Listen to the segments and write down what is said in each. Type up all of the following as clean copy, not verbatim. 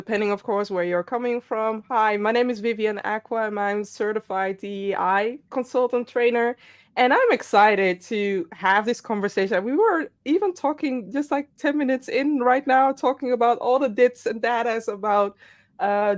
depending, of course, where you're coming from. Hi, my name is Vivian Aqua, and I'm certified DEI consultant trainer. And I'm excited to have this conversation. We were even talking just like 10 minutes in right now, talking about all the dits and datas about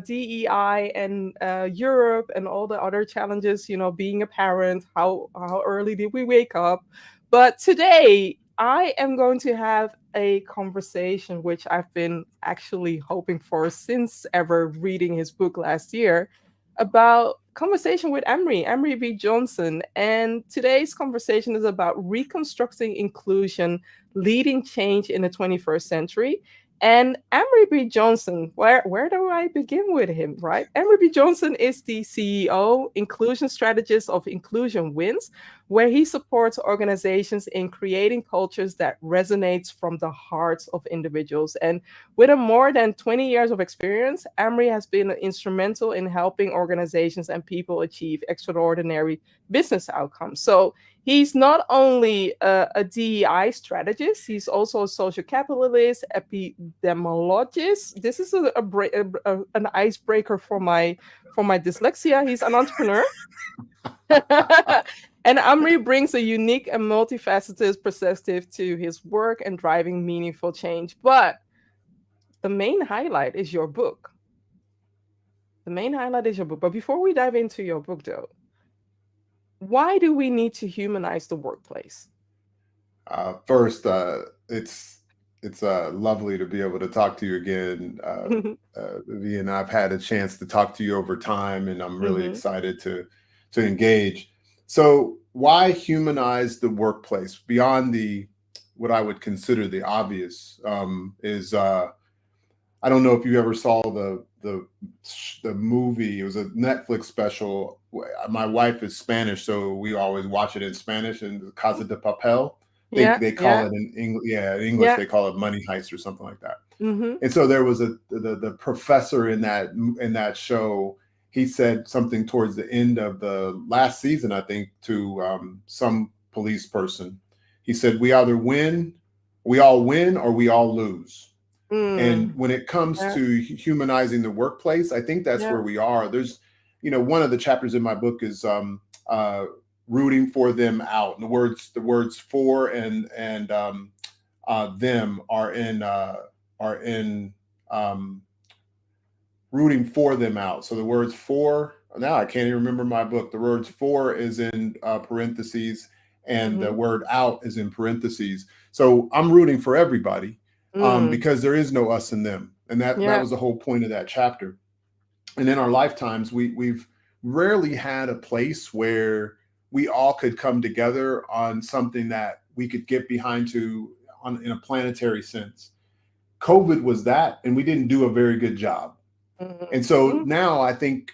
DEI and Europe and all the other challenges, being a parent, how early did we wake up? But today, I am going to have a conversation which I've been actually hoping for since ever reading his book last year about conversation with Amri B Johnson. And today's conversation is about reconstructing inclusion, leading change in the 21st century. And Amri B Johnson, where do I begin with him, right? Amri B Johnson is the CEO, inclusion strategist of Inclusion Wins, where he supports organizations in creating cultures that resonates from the hearts of individuals. And with a more than 20 years of experience, Amri has been instrumental in helping organizations and people achieve extraordinary business outcomes. So he's not only a DEI strategist, he's also a social capitalist, epidemiologist. This is an icebreaker for my dyslexia. He's an entrepreneur. And Amri brings a unique and multifaceted perspective to his work and driving meaningful change. But the main highlight is your book. The main highlight is your book. But before we dive into your book, though, why do we need to humanize the workplace? First, it's lovely to be able to talk to you again, Vivi, and I've had a chance to talk to you over time, and I'm really Mm-hmm. excited to engage. So, why humanize the workplace beyond the what I would consider the obvious? Is I don't know if you ever saw the movie. It was a Netflix special. My wife is Spanish, so we always watch it in Spanish. And Casa de Papel, Yeah, they call yeah, it in English. Yeah, in English yeah. they call it Money Heist or something like that. Mm-hmm. And so there was the professor in that show. He said something towards the end of the last season, I think, to some police person. He said, we all win, or we all lose. And Mm. when it comes Yeah, to humanizing the workplace, I think that's yeah. where we are. There's, one of the chapters in my book is uh, rooting for them out. And the words for and them are in um, rooting for them out. So the words for, now I can't even remember my book. The words for is in parentheses, and the Mm-hmm. word out is in parentheses. So I'm rooting for everybody, Mm. because there is no us and them. And that Yeah. was the whole point of that chapter. And in our lifetimes, we've rarely had a place where we all could come together on something that we could get behind in a planetary sense. COVID was that, and we didn't do a very good job. And so Mm-hmm. now I think,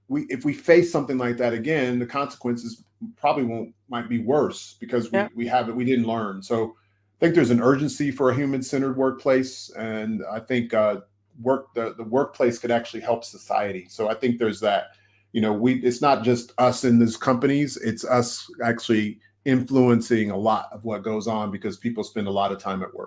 we if we face something like that again, the consequences probably won't might be worse because Yeah. we didn't learn. So I think there's an urgency for a human centered workplace, and I think the workplace could actually help society. So I think there's that. It's not just us in these companies; it's us actually influencing a lot of what goes on because people spend a lot of time at work.